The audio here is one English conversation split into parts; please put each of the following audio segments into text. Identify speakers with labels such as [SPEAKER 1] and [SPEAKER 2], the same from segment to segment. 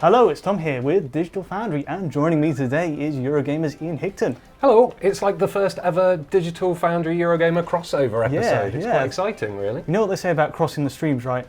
[SPEAKER 1] Hello, it's Tom here with Digital Foundry, and joining me today is Eurogamer's Ian Higton.
[SPEAKER 2] Hello, it's like the first ever Digital Foundry Eurogamer crossover episode. It's quite exciting, really.
[SPEAKER 1] You know what they say about crossing the streams, right?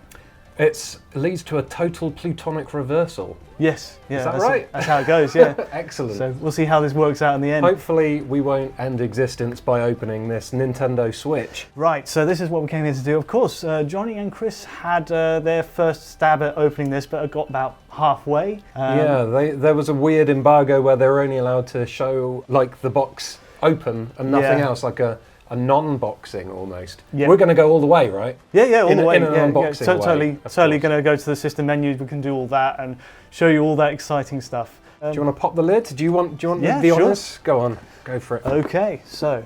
[SPEAKER 2] It leads to a total plutonic reversal.
[SPEAKER 1] Yes. Yeah,
[SPEAKER 2] is that right?
[SPEAKER 1] That's how it goes, yeah.
[SPEAKER 2] Excellent.
[SPEAKER 1] So we'll see how this works out in the end.
[SPEAKER 2] Hopefully we won't end existence by opening this Nintendo Switch.
[SPEAKER 1] Right, so this is what we came here to do. Of course, Johnny and Chris had their first stab at opening this, but got about halfway.
[SPEAKER 2] There was a weird embargo where they were only allowed to show like the box open and nothing else, like a non-boxing almost. Yeah. We're going to go all the way, right?
[SPEAKER 1] Yeah, all the way.
[SPEAKER 2] In an unboxing way.
[SPEAKER 1] Totally going to go to the system menus. We can do all that and show you all that exciting stuff.
[SPEAKER 2] Do you want to pop the lid? Do you want the honours? Go on, go for it.
[SPEAKER 1] Okay, so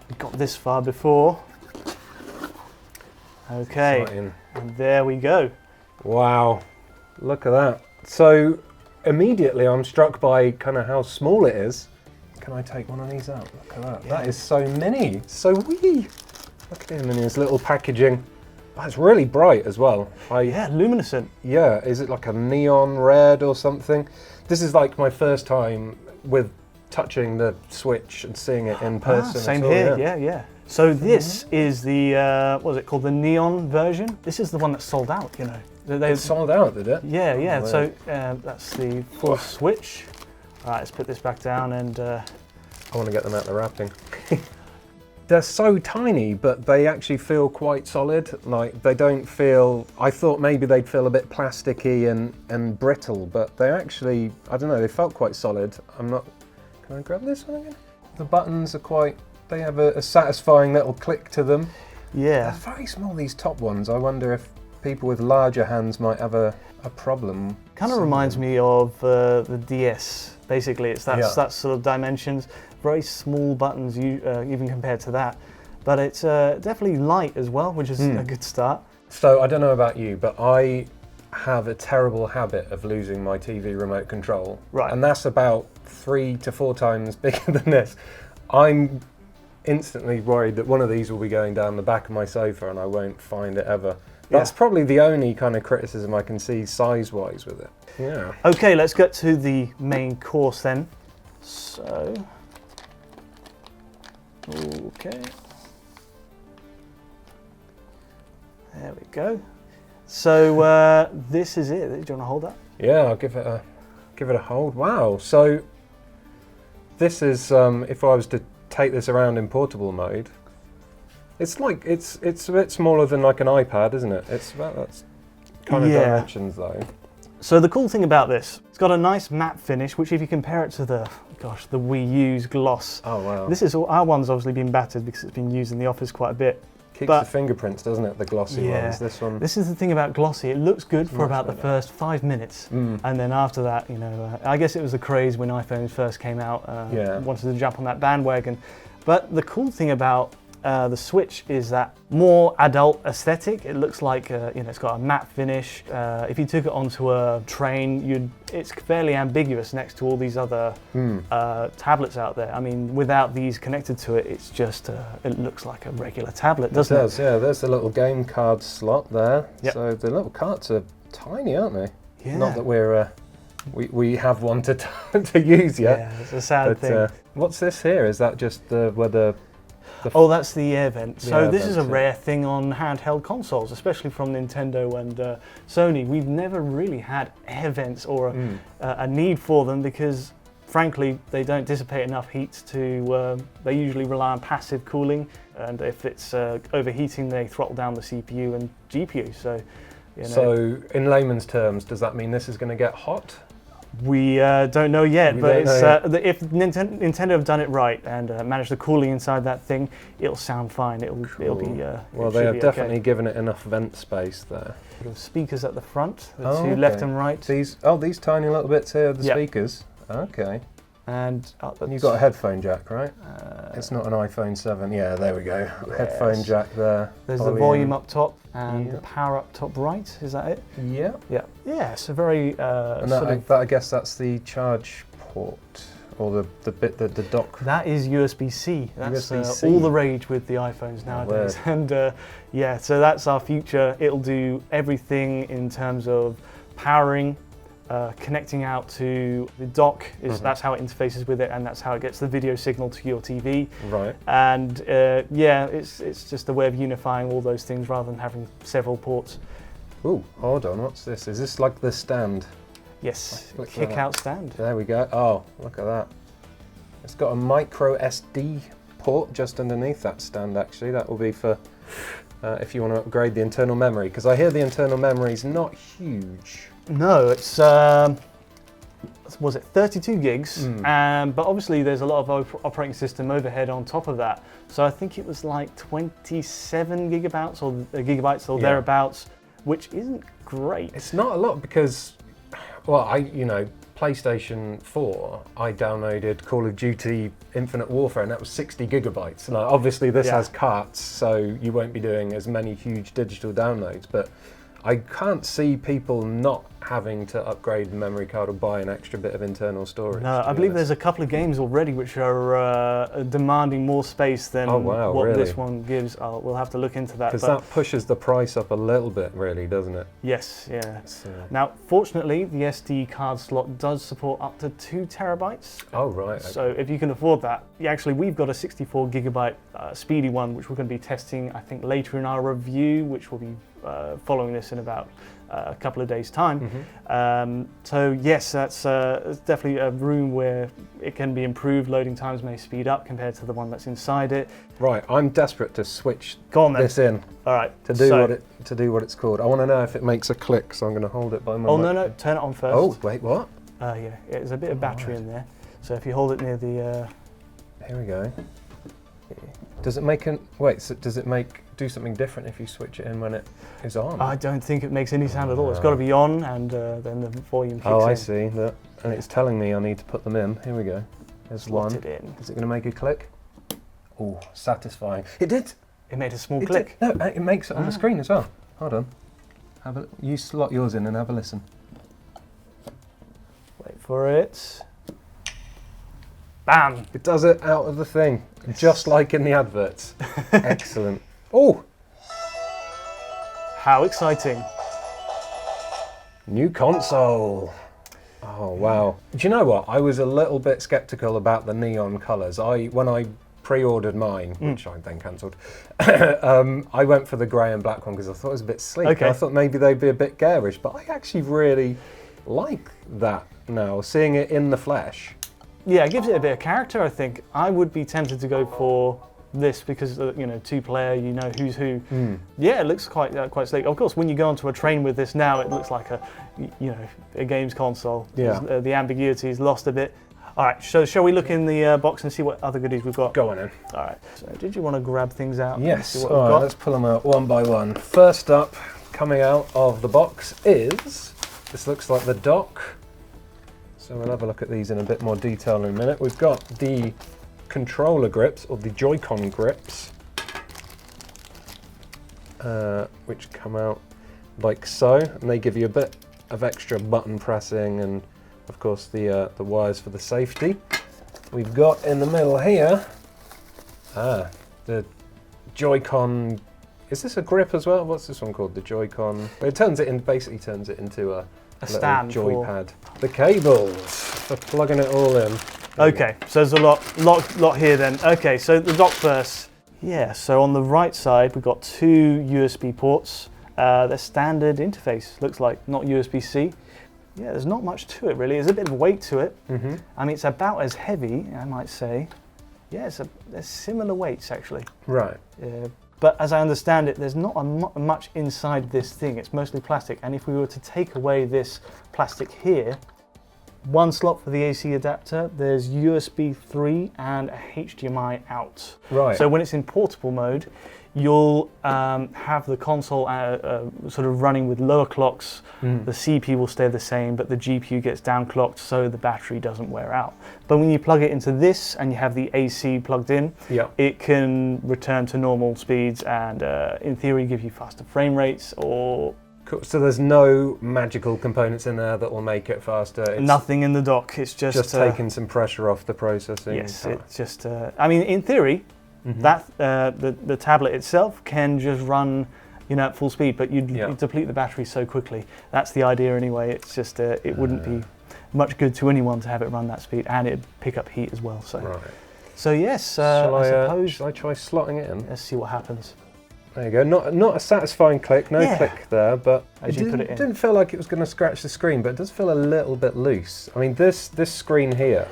[SPEAKER 1] we got this far before. Okay, and there we go.
[SPEAKER 2] Wow, look at that. So immediately I'm struck by kind of how small it is. Can I take one of these out? Look at that. Yeah. That is so mini, so wee. Look at him in his little packaging. Oh, it's really bright as well.
[SPEAKER 1] Yeah, luminescent.
[SPEAKER 2] Yeah, is it like a neon red or something? This is like my first time with touching the Switch and seeing it in person.
[SPEAKER 1] Same here, yeah. So this is the, what was it called, the neon version? This is the one that sold out, you know.
[SPEAKER 2] It sold out, did it?
[SPEAKER 1] Yeah. So that's the full Switch. All right, let's put this back down and...
[SPEAKER 2] I want to get them out the wrapping. They're so tiny, but they actually feel quite solid. Like, they don't feel... I thought maybe they'd feel a bit plasticky and brittle, but they actually, I don't know, they felt quite solid. I'm not... Can I grab this one again? The buttons are quite... They have a satisfying little click to them.
[SPEAKER 1] Yeah.
[SPEAKER 2] They're very small, these top ones. I wonder if people with larger hands might have a problem.
[SPEAKER 1] Kind of reminds me of the DS. Basically, it's that sort of dimensions. Very small buttons, even compared to that. But it's definitely light as well, which is a good start.
[SPEAKER 2] So I don't know about you, but I have a terrible habit of losing my TV remote control.
[SPEAKER 1] Right.
[SPEAKER 2] And that's about 3 to 4 times bigger than this. I'm instantly worried that one of these will be going down the back of my sofa and I won't find it ever. That's probably the only kind of criticism I can see size-wise with it. Yeah.
[SPEAKER 1] Okay, let's get to the main course then. So, okay. There we go. So this is it. Do you want to hold that?
[SPEAKER 2] Yeah, I'll give it a hold. Wow. So this is if I was to take this around in portable mode. It's like it's a bit smaller than like an iPad, isn't it? It's about that kind of dimensions though.
[SPEAKER 1] So the cool thing about this, it's got a nice matte finish, which if you compare it to the Wii U's gloss.
[SPEAKER 2] Oh wow.
[SPEAKER 1] This is our one's obviously been battered because it's been used in the office quite a bit.
[SPEAKER 2] Keeps the fingerprints, doesn't it? The glossy ones. This one.
[SPEAKER 1] This is the thing about glossy. It looks good for about the first 5 minutes, and then after that, you know, I guess it was the craze when iPhones first came out. Wanted to jump on that bandwagon, but the cool thing about the Switch is that more adult aesthetic. It looks like it's got a matte finish. If you took it onto a train, it's fairly ambiguous next to all these other tablets out there. I mean, without these connected to it, it's just it looks like a regular tablet, doesn't it?
[SPEAKER 2] It does, yeah. There's the little game card slot there. Yep. So the little cards are tiny, aren't they? Yeah. Not that we have one to use yet.
[SPEAKER 1] Yeah, it's a sad thing.
[SPEAKER 2] What's this here? Is that just where the
[SPEAKER 1] that's the air vent. So this is a rare thing on handheld consoles, especially from Nintendo and Sony. We've never really had air vents or a need for them because, frankly, they don't dissipate enough heat to. They usually rely on passive cooling, and if it's overheating, they throttle down the CPU and GPU. So,
[SPEAKER 2] So, in layman's terms, does that mean this is going to get hot?
[SPEAKER 1] We don't know yet, but if Nintendo have done it right and managed the cooling inside that thing, it'll sound fine. It'll be.
[SPEAKER 2] Well, they have definitely given it enough vent space there.
[SPEAKER 1] Speakers at the front, the two left and right.
[SPEAKER 2] These tiny little bits here are the speakers. Okay.
[SPEAKER 1] And
[SPEAKER 2] you've got a headphone jack, right? It's not an iPhone 7. Yeah, there we go. Yes. Headphone jack there.
[SPEAKER 1] There's the volume up top and the power up top right. Is that it?
[SPEAKER 2] Yeah.
[SPEAKER 1] Yeah. Yeah. So very.
[SPEAKER 2] And that, I guess that's the charge port or the bit the dock.
[SPEAKER 1] That is USB-C. That's
[SPEAKER 2] USB-C.
[SPEAKER 1] All the rage with the iPhones nowadays. And so that's our future. It'll do everything in terms of powering. connecting out to the dock. That's how it interfaces with it, and that's how it gets the video signal to your TV.
[SPEAKER 2] Right.
[SPEAKER 1] And yeah, it's just a way of unifying all those things rather than having several ports.
[SPEAKER 2] Ooh, hold on, what's this? Is this like the stand?
[SPEAKER 1] Yes, kick out stand.
[SPEAKER 2] There we go. Oh, look at that. It's got a micro SD port just underneath that stand, actually. That will be for if you want to upgrade the internal memory, because I hear the internal memory is not huge.
[SPEAKER 1] No, it's was it 32 gigs? But obviously there's a lot of operating system overhead on top of that. So I think it was like 27 gigabytes or thereabouts, which isn't great.
[SPEAKER 2] It's not a lot because, well, PlayStation 4, I downloaded Call of Duty Infinite Warfare, and that was 60 gigabytes. Now, obviously this has carts, so you won't be doing as many huge digital downloads, but I can't see people not having to upgrade the memory card or buy an extra bit of internal storage.
[SPEAKER 1] No, I believe there's a couple of games already which are demanding more space than what this one gives. We'll have to look into that.
[SPEAKER 2] Because that pushes the price up a little bit, really, doesn't it?
[SPEAKER 1] Yes, yeah. Now, fortunately, the SD card slot does support up to 2 terabytes.
[SPEAKER 2] Oh, right. Okay.
[SPEAKER 1] So if you can afford that, actually, we've got a 64 gigabyte speedy one, which we're going to be testing, I think, later in our review, which will be following this in about a couple of days' time. So yes, that's definitely a room where it can be improved. Loading times may speed up compared to the one that's inside it.
[SPEAKER 2] Right, I'm desperate to switch this in.
[SPEAKER 1] All right,
[SPEAKER 2] to do what it's called. I want to know if it makes a click, so I'm going to hold it by my.
[SPEAKER 1] Oh no, turn it on first.
[SPEAKER 2] Oh wait, what?
[SPEAKER 1] Yeah, there's a bit of battery in there. So if you hold it near the.
[SPEAKER 2] Here we go. Does it make So does it do something different if you switch it in when it is on?
[SPEAKER 1] I don't think it makes any sound at all. It's got to be on, and then the volume kicks in.
[SPEAKER 2] Oh, I see. And it's telling me I need to put them in. Here we go. There's
[SPEAKER 1] Slot
[SPEAKER 2] one.
[SPEAKER 1] it in.
[SPEAKER 2] Is it going to make a click? Oh, satisfying. It did.
[SPEAKER 1] It made a small click.
[SPEAKER 2] No, it makes it on the screen as well. Hold on. You slot yours in and have a listen.
[SPEAKER 1] Wait for it. Bam!
[SPEAKER 2] It does it out of the thing, just like in the adverts. Excellent. Oh!
[SPEAKER 1] How exciting.
[SPEAKER 2] New console. Oh, wow. Do you know what? I was a little bit skeptical about the neon colours. When I pre-ordered mine, which I then cancelled, I went for the grey and black one because I thought it was a bit sleek. Okay. I thought maybe they'd be a bit garish, but I actually really like that now, seeing it in the flesh.
[SPEAKER 1] Yeah, it gives it a bit of character, I think. I would be tempted to go for this because, 2-player, you know who's who. Yeah, it looks quite sleek. Of course, when you go onto a train with this now, it looks like a games console. Yeah. The ambiguity's lost a bit. All right, so shall we look in the box and see what other goodies we've got?
[SPEAKER 2] Go on in.
[SPEAKER 1] All right. So did you want to grab things out?
[SPEAKER 2] Yes. All right, let's pull them out one by one. First up, coming out of the box is, this looks like the dock. So we'll have a look at these in a bit more detail in a minute. We've got the controller grips, or the Joy-Con grips, which come out like so, and they give you a bit of extra button pressing and, of course, the wires for the safety. We've got in the middle here, the Joy-Con. Is this a grip as well? What's this one called? The Joy-Con. It basically turns it into a stand joypad. The cables for plugging it all in.
[SPEAKER 1] Okay, so there's a lot here then. Okay, so the dock first. Yeah, so on the right side we've got 2 USB ports. They're standard interface, looks like, not USB-C. Yeah, there's not much to it really. There's a bit of weight to it. I mean, it's about as heavy, I might say. Yeah, there's similar weights actually.
[SPEAKER 2] Right.
[SPEAKER 1] But as I understand it, there's not much inside this thing. It's mostly plastic. And if we were to take away this plastic here, 1 slot for the AC adapter, there's USB 3 and a HDMI out. Right. So when it's in portable mode, you'll have the console sort of running with lower clocks. The CPU will stay the same, but the GPU gets downclocked so the battery doesn't wear out. But when you plug it into this and you have the AC plugged in, it can return to normal speeds and in theory give you faster frame rates or...
[SPEAKER 2] Cool. So there's no magical components in there that will make it faster? It's
[SPEAKER 1] nothing in the dock, it's just
[SPEAKER 2] taking some pressure off the processing?
[SPEAKER 1] Yes, it's just... I mean, in theory, that the tablet itself can just run at full speed, but you'd deplete the battery so quickly. That's the idea anyway. It's just it wouldn't be much good to anyone to have it run that speed, and it'd pick up heat as well. So yes, I suppose.
[SPEAKER 2] Shall I try slotting it in?
[SPEAKER 1] Let's see what happens.
[SPEAKER 2] There you go. Not a satisfying click. No click there, but
[SPEAKER 1] as you put it in,
[SPEAKER 2] didn't feel like it was going to scratch the screen, but it does feel a little bit loose. I mean, this screen here.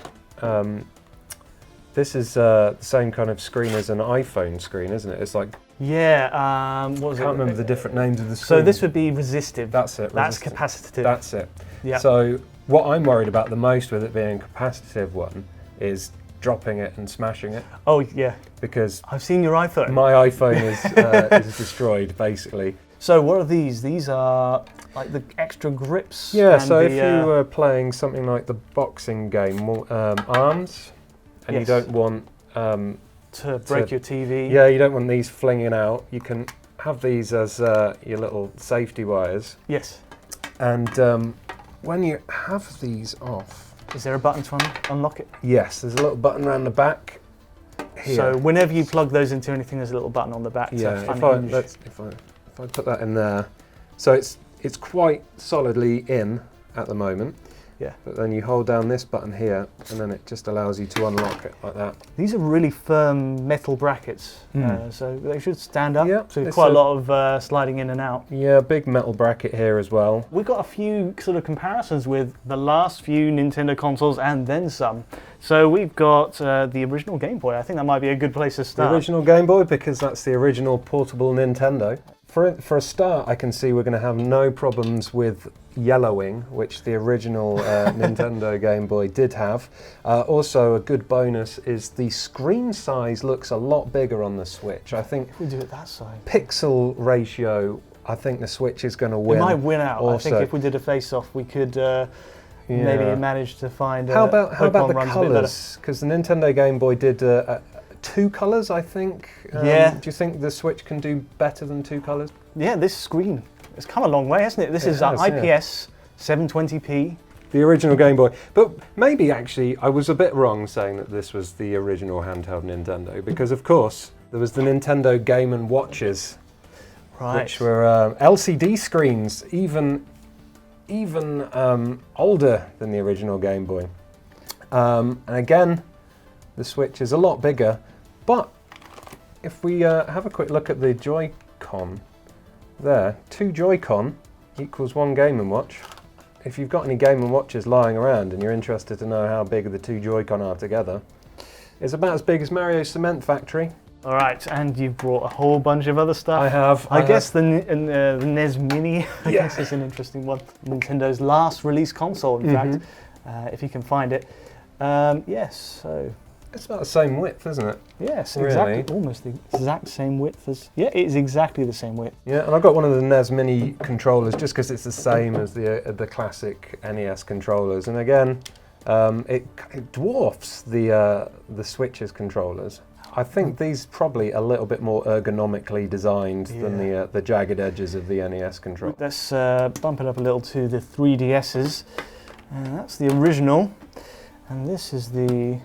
[SPEAKER 2] This is the same kind of screen as an iPhone screen, isn't it? It's like
[SPEAKER 1] what was
[SPEAKER 2] I can't remember the different names of the screen.
[SPEAKER 1] So this would be resistive.
[SPEAKER 2] That's it.
[SPEAKER 1] That's capacitive.
[SPEAKER 2] That's it.
[SPEAKER 1] Yeah.
[SPEAKER 2] So what I'm worried about the most with it being a capacitive one is dropping it and smashing it.
[SPEAKER 1] Oh yeah.
[SPEAKER 2] Because
[SPEAKER 1] I've seen your iPhone.
[SPEAKER 2] My iPhone is destroyed basically.
[SPEAKER 1] So what are these? These are like the extra grips.
[SPEAKER 2] Yeah. So if you were playing something like the boxing game, ARMS. And you don't want
[SPEAKER 1] to break your TV.
[SPEAKER 2] Yeah, you don't want these flinging out. You can have these as your little safety wires.
[SPEAKER 1] Yes.
[SPEAKER 2] And when you have these off,
[SPEAKER 1] is there a button to unlock it?
[SPEAKER 2] Yes, there's a little button around the back here.
[SPEAKER 1] So whenever you plug those into anything, there's a little button on the back.
[SPEAKER 2] Yeah. If I put that in there, so it's quite solidly in at the moment.
[SPEAKER 1] Yeah.
[SPEAKER 2] But then you hold down this button here, and then it just allows you to unlock it like that.
[SPEAKER 1] These are really firm metal brackets, so they should stand up.
[SPEAKER 2] Yeah,
[SPEAKER 1] so quite a lot of sliding in and out.
[SPEAKER 2] Yeah, big metal bracket here as well.
[SPEAKER 1] We've got a few sort of comparisons with the last few Nintendo consoles and then some. So we've got the original Game Boy. I think that might be a good place to start.
[SPEAKER 2] The original Game Boy, because that's the original portable Nintendo. For a start, I can see we're going to have no problems with yellowing, which the original Nintendo Game Boy did have. Also, a good bonus is the screen size looks a lot bigger on the Switch. I think
[SPEAKER 1] if we do it that side,
[SPEAKER 2] pixel ratio, I think the Switch is going to win.
[SPEAKER 1] It might win out.
[SPEAKER 2] Also.
[SPEAKER 1] I think if we did a face-off, we could maybe manage to find.
[SPEAKER 2] How about the colours? Because the Nintendo Game Boy did. 2 colours, I think.
[SPEAKER 1] Yeah.
[SPEAKER 2] Do you think the Switch can do better than 2 colours?
[SPEAKER 1] Yeah, this screen, it's come a long way, hasn't it? This is IPS 720p.
[SPEAKER 2] The original Game Boy. But maybe actually I was a bit wrong saying that this was the original handheld Nintendo, because of course there was the Nintendo Game & Watches, which were LCD screens, even older than the original Game Boy. And again, the Switch is a lot bigger, but if we have a quick look at the Joy-Con there, 2 Joy-Con equals 1 Game & Watch. If you've got any Game & Watches lying around and you're interested to know how big the 2 Joy-Con are together, it's about as big as Mario's Cement Factory.
[SPEAKER 1] All right, and you've brought a whole bunch of other stuff.
[SPEAKER 2] I have.
[SPEAKER 1] I guess the NES Mini, I guess is an interesting one. Nintendo's last release console, in fact, if you can find it. Yes, so...
[SPEAKER 2] It's about the same width, isn't it?
[SPEAKER 1] Yes, exactly. Almost the exact same width as... Yeah, it is exactly the same width.
[SPEAKER 2] Yeah, and I've got one of the NES Mini controllers just because it's the same as the classic NES controllers. And again, it dwarfs the Switch's controllers. I think these probably a little bit more ergonomically designed than the jagged edges of the NES controller.
[SPEAKER 1] Let's bump it up a little to the 3DS's. And that's the original. And this is the...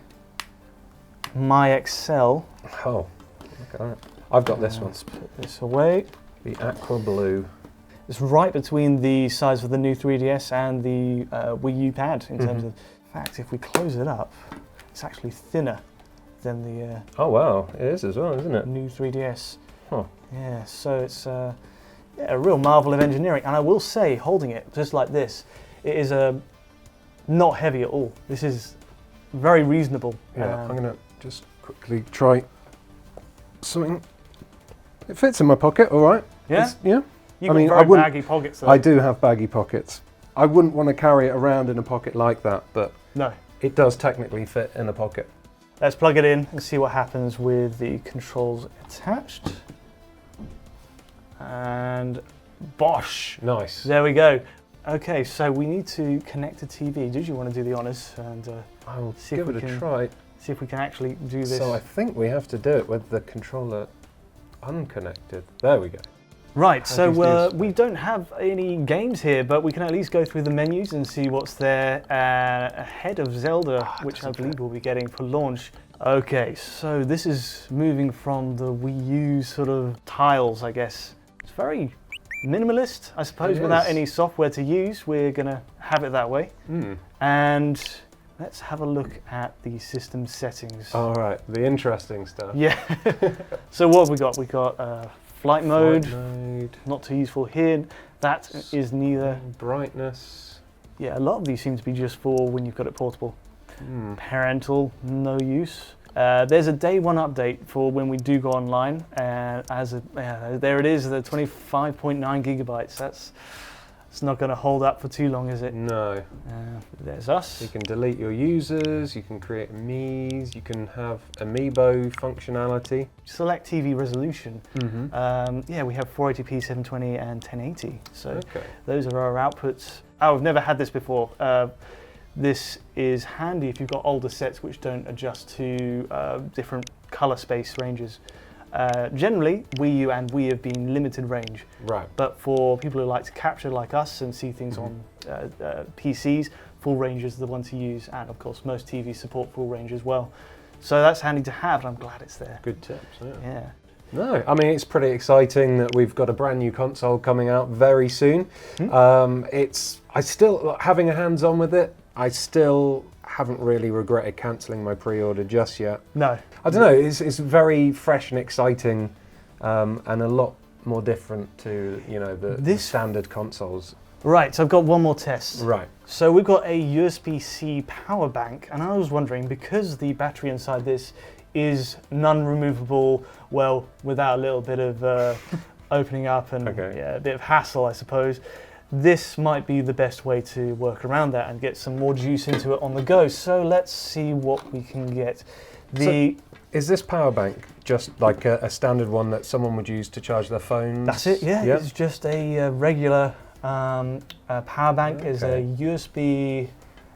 [SPEAKER 1] My XL.
[SPEAKER 2] Oh, look at that. I've got this one.
[SPEAKER 1] Let's put this away.
[SPEAKER 2] The aqua blue.
[SPEAKER 1] It's right between the size of the new 3DS and the Wii U pad in terms of... In fact, if we close it up, it's actually thinner than the...
[SPEAKER 2] oh wow, it is as well, isn't it?
[SPEAKER 1] New 3DS.
[SPEAKER 2] Huh.
[SPEAKER 1] Yeah, so it's a real marvel of engineering. And I will say, holding it just like this, it is not heavy at all. This is very reasonable.
[SPEAKER 2] Yeah, I'm going to just quickly try something. It fits in my pocket, all right.
[SPEAKER 1] Yeah?
[SPEAKER 2] You've
[SPEAKER 1] got very baggy pockets though.
[SPEAKER 2] I do have baggy pockets. I wouldn't want to carry it around in a pocket like that, but
[SPEAKER 1] no,
[SPEAKER 2] it does technically fit in a pocket.
[SPEAKER 1] Let's plug it in and see what happens with the controls attached. And bosh!
[SPEAKER 2] Nice.
[SPEAKER 1] There we go. Okay, so we need to connect a TV. Did you want to do the honours and
[SPEAKER 2] I'll
[SPEAKER 1] see
[SPEAKER 2] give
[SPEAKER 1] if we
[SPEAKER 2] it a
[SPEAKER 1] can
[SPEAKER 2] try.
[SPEAKER 1] See if we can actually do this.
[SPEAKER 2] So I think we have to do it with the controller unconnected. There we go.
[SPEAKER 1] Right, so we don't have any games here, but we can at least go through the menus and see what's there ahead of Zelda, which I believe we'll be getting for launch. Okay, so this is moving from the Wii U sort of tiles, I guess, It's very minimalist, I suppose, without any software to use. We're going to have it that way. And let's have a look at the system settings.
[SPEAKER 2] All right, the interesting stuff.
[SPEAKER 1] Yeah. So what have we got? We got flight mode, not too useful here. That is neither.
[SPEAKER 2] Brightness.
[SPEAKER 1] Yeah, a lot of these seem to be just for when you've got it portable. Parental, no use. There's a day one update for when we do go online, and there it is, the 25.9 gigabytes. It's not going to hold up for too long, is it?
[SPEAKER 2] No.
[SPEAKER 1] There's us.
[SPEAKER 2] You can delete your users, you can create Amiibos, you can have Amiibo functionality.
[SPEAKER 1] Select TV resolution. Yeah, we have 480p, 720 and 1080. So those are our outputs. Oh, I've never had this before. This is handy if you've got older sets which don't adjust to different color space ranges. Generally, Wii U and Wii have been limited range.
[SPEAKER 2] Right.
[SPEAKER 1] But for people who like to capture like us and see things on PCs, full range is the one to use. And of course, most TVs support full range as well. So that's handy to have, and I'm glad it's there.
[SPEAKER 2] Good tips,
[SPEAKER 1] Yeah.
[SPEAKER 2] No, I mean, it's pretty exciting that we've got a brand new console coming out very soon. I still, having a hands-on with it, I still haven't really regretted cancelling my pre-order just yet.
[SPEAKER 1] No.
[SPEAKER 2] I don't know, it's very fresh and exciting, and a lot more different to, you know, the standard consoles.
[SPEAKER 1] Right, so I've got one more test.
[SPEAKER 2] Right.
[SPEAKER 1] So we've got a USB-C power bank, and I was wondering, because the battery inside this is non-removable, well, without a little bit of opening up and a bit of hassle, I suppose, this might be the best way to work around that and get some more juice into it on the go. So let's see what we can get.
[SPEAKER 2] So is this power bank just like a standard one that someone would use to charge their phones?
[SPEAKER 1] That's it, yeah. It's just a regular power bank. It's a USB,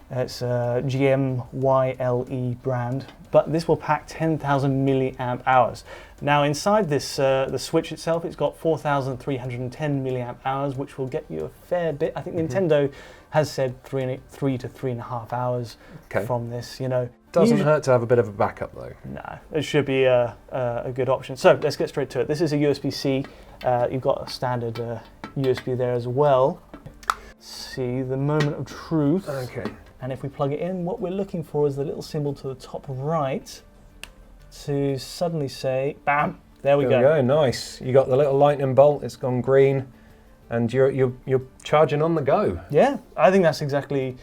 [SPEAKER 1] it's a GMYLE brand, but this will pack 10,000 milliamp hours. Now inside this, the Switch itself, it's got 4,310 milliamp hours, which will get you a fair bit. I think Nintendo has said 3 to 3.5 hours from this, you know.
[SPEAKER 2] Doesn't hurt to have a bit of a backup though.
[SPEAKER 1] No, it should be a good option. So let's get straight to it. This is a USB-C. You've got a standard USB there as well. See, the moment of truth.
[SPEAKER 2] Okay.
[SPEAKER 1] And if we plug it in, what we're looking for is the little symbol to the top right to suddenly say, bam, there we go.
[SPEAKER 2] There we go, nice. You got the little lightning bolt, it's gone green, and you're charging on the go.
[SPEAKER 1] Yeah, I think that's exactly,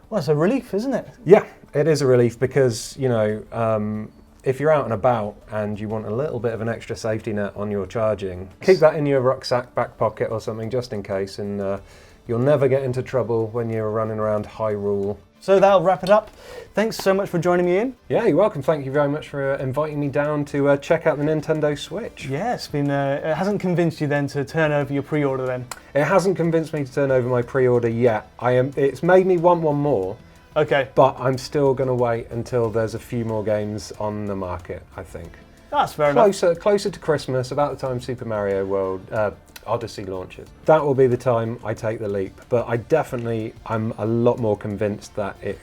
[SPEAKER 1] well, it's a relief, isn't it?
[SPEAKER 2] Yeah, it is a relief because, you know, if you're out and about and you want a little bit of an extra safety net on your charging, keep that in your rucksack, back pocket or something just in case, and you'll never get into trouble when you're running around Hyrule.
[SPEAKER 1] So that'll wrap it up. Thanks so much for joining me in.
[SPEAKER 2] Yeah, you're welcome. Thank you very much for inviting me down to check out the Nintendo Switch.
[SPEAKER 1] Yeah, it's been, it hasn't convinced you then to turn over your pre-order then?
[SPEAKER 2] It hasn't convinced me to turn over my pre-order yet. It's made me want one more.
[SPEAKER 1] Okay.
[SPEAKER 2] But I'm still going to wait until there's a few more games on the market, I think.
[SPEAKER 1] That's fair enough.
[SPEAKER 2] Closer to Christmas, about the time Super Mario World Odyssey launches. That will be the time I take the leap. But I'm a lot more convinced that it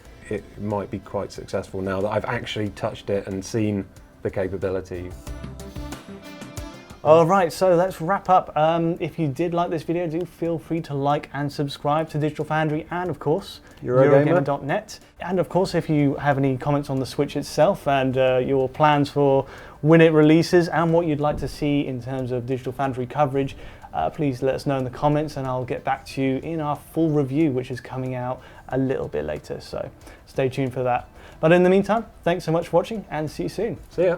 [SPEAKER 2] might be quite successful now that I've actually touched it and seen the capability.
[SPEAKER 1] All right, so let's wrap up. If you did like this video, do feel free to like and subscribe to Digital Foundry and, of course, Eurogamer.net. And, of course, if you have any comments on the Switch itself and your plans for when it releases and what you'd like to see in terms of Digital Foundry coverage, please let us know in the comments and I'll get back to you in our full review, which is coming out a little bit later. So stay tuned for that. But in the meantime, thanks so much for watching and see you soon.
[SPEAKER 2] See ya.